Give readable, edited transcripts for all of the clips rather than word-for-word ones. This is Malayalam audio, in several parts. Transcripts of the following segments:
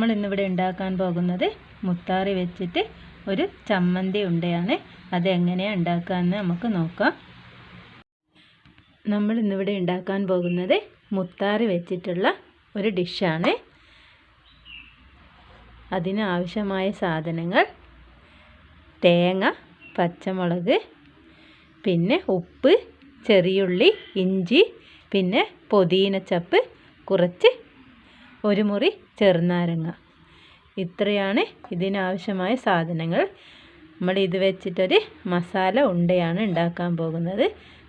നമ്മൾ ഇന്നിവിടെ ഉണ്ടാക്കാൻ പോകുന്നത് മുത്താറി വെച്ചിട്ട് ഒരു ചമ്മന്തി ഉണ്ടയാണ്. അതെങ്ങനെയാണ് ഉണ്ടാക്കാമെന്ന് നമുക്ക് നോക്കാം. നമ്മൾ ഇന്നിവിടെ ഉണ്ടാക്കാൻ പോകുന്നത് മുത്താറി വെച്ചിട്ടുള്ള ഒരു ഡിഷാണ്. അതിന് ആവശ്യമായ സാധനങ്ങൾ തേങ്ങ, പച്ചമുളക്, പിന്നെ ഉപ്പ്, ചെറിയുള്ളി, ഇഞ്ചി, പിന്നെ പുതിനച്ചപ്പ്, കുറച്ച് ഒരു മുറി ചെറുനാരങ്ങ. ഇത്രയാണ് ഇതിനാവശ്യമായ സാധനങ്ങൾ. നമ്മൾ ഇത് വെച്ചിട്ടൊരു മസാല ഉണ്ടയാണ് ഉണ്ടാക്കാൻ പോകുന്നത്.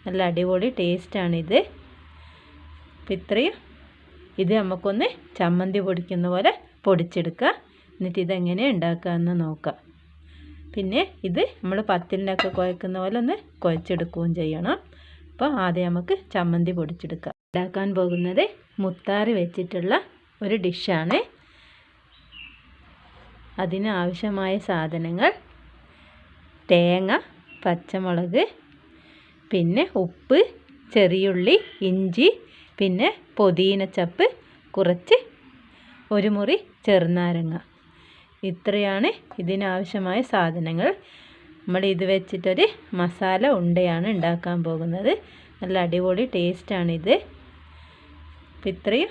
നല്ല അടിപൊളി ടേസ്റ്റാണിത്. അപ്പം ഇത്രയും ഇത് നമുക്കൊന്ന് ചമ്മന്തി പൊടിക്കുന്ന പോലെ പൊടിച്ചെടുക്കുക. എന്നിട്ട് ഇതെങ്ങനെ ഉണ്ടാക്കാമെന്ന് നോക്കാം. പിന്നെ ഇത് നമ്മൾ പത്തിലിനൊക്കെ കുഴക്കുന്ന പോലെ ഒന്ന് കുഴച്ചെടുക്കുകയും ചെയ്യണം. അപ്പോൾ ആദ്യം നമുക്ക് ചമ്മന്തി പൊടിച്ചെടുക്കാം. ഉണ്ടാക്കാൻ പോകുന്നത് മുത്താറി വെച്ചിട്ടുള്ള ഒരു ഡിഷാണ്. അതിന് ആവശ്യമായ സാധനങ്ങൾ തേങ്ങ, പച്ചമുളക്, പിന്നെ ഉപ്പ്, ചെറിയുള്ളി, ഇഞ്ചി, പിന്നെ പുതിനച്ചപ്പ്, കുറച്ച് ഒരു മുറി ചെറുനാരങ്ങ. ഇത്രയാണ് ഇതിനാവശ്യമായ സാധനങ്ങൾ. നമ്മൾ ഇത് വെച്ചിട്ടൊരു മസാല ഉണ്ടയാണ് ഉണ്ടാക്കാൻ പോകുന്നത്. നല്ല അടിപൊളി ടേസ്റ്റാണിത്. അപ്പം ഇത്രയും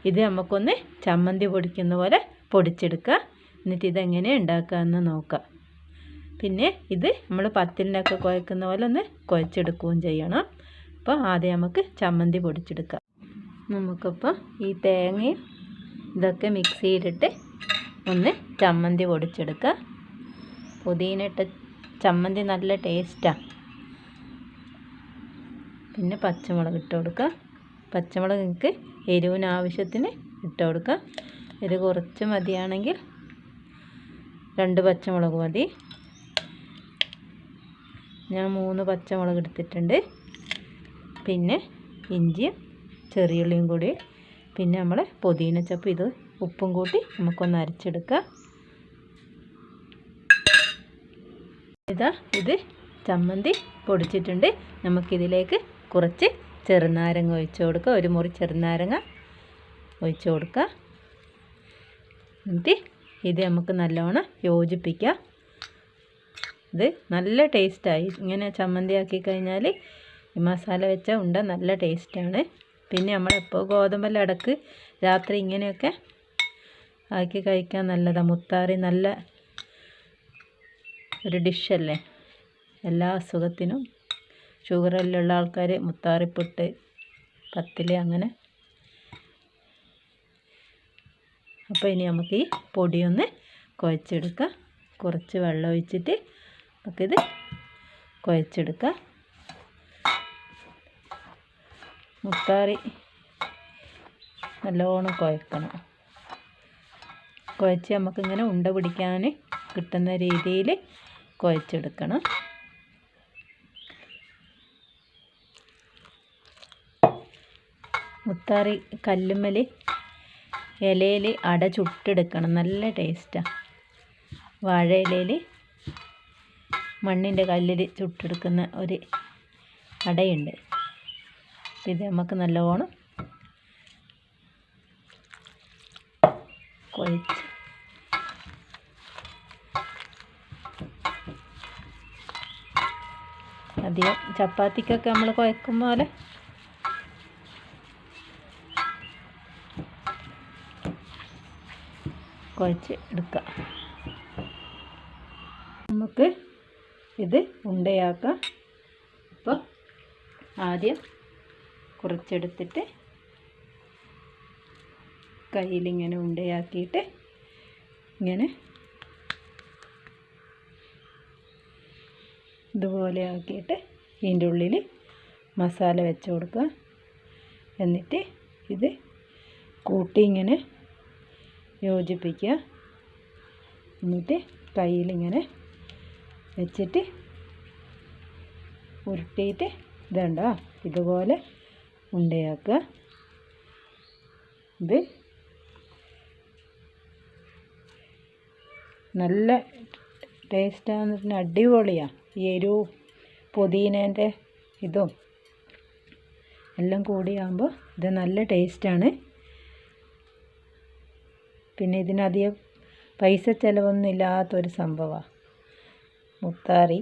ഇത് നമുക്കൊന്ന് ചമ്മന്തി പൊടിക്കുന്ന പോലെ പൊടിച്ചെടുക്കുക. എന്നിട്ട് ഇതെങ്ങനെ ഉണ്ടാക്കാമെന്ന് നോക്കാം. പിന്നെ ഇത് നമ്മൾ പത്തിലിനൊക്കെ കുഴക്കുന്ന പോലെ ഒന്ന് കുഴച്ചെടുക്കുകയും ചെയ്യണം. അപ്പോൾ ആദ്യം നമുക്ക് ചമ്മന്തി പൊടിച്ചെടുക്കാം. നമുക്കിപ്പോൾ ഈ തേങ്ങയും ഇതൊക്കെ മിക്സിയിലിട്ട് ഒന്ന് ചമ്മന്തി പൊടിച്ചെടുക്കുക. പുതിന ഇട്ട ചമ്മന്തി നല്ല ടേസ്റ്റാണ്. പിന്നെ പച്ചമുളക് ഇട്ട് കൊടുക്കുക. പച്ചമുളക് നിങ്ങൾക്ക് എരിവിന് ആവശ്യത്തിന് ഇട്ട് കൊടുക്കുക. ഇത് കുറച്ച് മതിയാണെങ്കിൽ 2 പച്ചമുളക് മതി. ഞാൻ 3 പച്ചമുളക് എടുത്തിട്ടുണ്ട്. പിന്നെ ഇഞ്ചിയും ചെറിയുള്ളിയും കൂടി, പിന്നെ നമ്മൾ പുതിനച്ചപ്പ്, ഇത് ഉപ്പും കൂട്ടി നമുക്കൊന്ന് അരച്ചെടുക്കുക. ഇത് ചമ്മന്തി പൊടിച്ചിട്ടുണ്ട്. നമുക്കിതിലേക്ക് കുറച്ച് ചെറുനാരങ്ങ ഒഴിച്ച് കൊടുക്കുക. ഒരു മുറി ചെറുനാരങ്ങ ഒഴിച്ച് കൊടുക്കുക. എന്നിട്ട് ഇത് നമുക്ക് നല്ലോണം യോജിപ്പിക്കുക. ഇത് നല്ല ടേസ്റ്റായി. ഇങ്ങനെ ചമ്മന്തി ആക്കി കഴിഞ്ഞാൽ ഈ മസാല വെച്ച ഉണ്ട നല്ല ടേസ്റ്റാണ്. പിന്നെ നമ്മളെപ്പോൾ ഗോതമ്പെല്ലാം ഇടക്ക് രാത്രി ഇങ്ങനെയൊക്കെ ആക്കി കഴിക്കാൻ നല്ലതാണ്. മുത്താറി നല്ല ഒരു ഡിഷല്ലേ. എല്ലാ അസുഖത്തിനും ഷുഗറെല്ലാം ആൾക്കാർ മുത്താറിപ്പുട്ട്, പത്തില് അങ്ങനെ. അപ്പോൾ ഇനി നമുക്ക് ഈ പൊടിയൊന്ന് കുഴച്ചെടുക്കാം. കുറച്ച് വെള്ളം ഒഴിച്ചിട്ട് നമുക്കിത് കുഴച്ചെടുക്കാം. മുത്താറി നല്ലോണം കുഴക്കണം. കുഴച്ച് നമുക്കിങ്ങനെ ഉണ്ട പിടിക്കാൻ കിട്ടുന്ന രീതിയിൽ കുഴച്ചെടുക്കണം. മുത്താറി കല്ലുമ്മൽ ഇലയിൽ അട ചുട്ടെടുക്കണം. നല്ല ടേസ്റ്റാണ്. വാഴ ഇലയിൽ മണ്ണിൻ്റെ കല്ലിൽ ചുട്ടെടുക്കുന്ന ഒരു അടയുണ്ട്. ഇത് നമുക്ക് നല്ലോണം കുഴച്ച് അധികം ചപ്പാത്തിക്കൊക്കെ നമ്മൾ കുഴക്കും പോലെ കുഴച്ച് എടുക്കുക. നമുക്ക് ഇത് ഉണ്ടയാക്കാം. അപ്പോൾ ആദ്യം കുറച്ചെടുത്തിട്ട് കയ്യിലിങ്ങനെ ഉണ്ടയാക്കിയിട്ട് ഇങ്ങനെ ഇതുപോലെ ആക്കിയിട്ട് ഇതിൻ്റെ ഉള്ളിൽ മസാല വെച്ച് കൊടുക്കുക. എന്നിട്ട് ഇത് കൂട്ടി ഇങ്ങനെ യോജിപ്പിക്കുക. എന്നിട്ട് കയ്യിലിങ്ങനെ വെച്ചിട്ട് ഉരുട്ടിയിട്ട് ഇതുണ്ടോ ഇതുപോലെ ഉണ്ടയാക്കുക. ഇത് നല്ല ടേസ്റ്റാന്ന് പറഞ്ഞാൽ അടിപൊളിയാണ്. ഈ എരിവും പുതിനേൻ്റെ ഇതും എല്ലാം കൂടിയാകുമ്പോൾ ഇത് നല്ല ടേസ്റ്റാണ്. പിന്നെ ഇതിനധികം പൈസ ചിലവൊന്നും ഇല്ലാത്തൊരു സംഭവമാണ് മുത്താറി.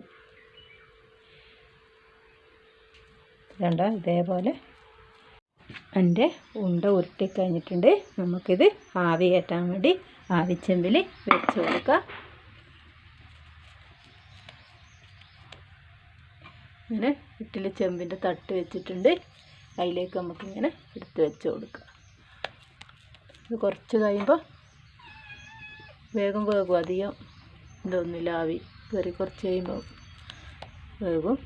കണ്ടോ, ഇതേപോലെ എൻ്റെ ഉണ്ട ഉരുട്ടി കഴിഞ്ഞിട്ടുണ്ട്. നമുക്കിത് ആവി കയറ്റാൻ വേണ്ടി ആവിച്ചെമ്പിൽ വെച്ച് കൊടുക്കാം. ഇങ്ങനെ ഇഡ്ഡലി ചെമ്പിൻ്റെ തട്ട് വെച്ചിട്ടുണ്ട്. അതിലേക്ക് നമുക്കിങ്ങനെ എടുത്ത് വെച്ച് കൊടുക്കാം. ഇത് കുറച്ച് കഴിയുമ്പോൾ വേഗം വേകും. അധികം ഇതൊന്നുമില്ല, ആവി കയറി കുറച്ച് കഴിയുമ്പോൾ വേകും.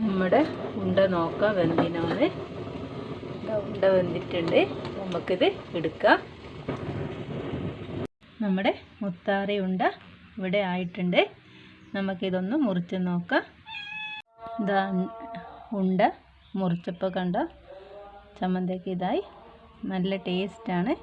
നമ്മുടെ ഉണ്ട നോക്കാം വെന്തിനാണ്. ഉണ്ട വെന്തിട്ടുണ്ട്. നമുക്കിത് എടുക്കാം. നമ്മുടെ മുത്താറി ഉണ്ട ഇവിടെ ആയിട്ടുണ്ട്. നമുക്കിതൊന്ന് മുറിച്ച് നോക്കാം. ഇതാ ഉണ്ട മുറിച്ചപ്പോൾ കണ്ട ചമ്മന്തിക്ക് ഇതായി. നല്ല ടേസ്റ്റാണ്.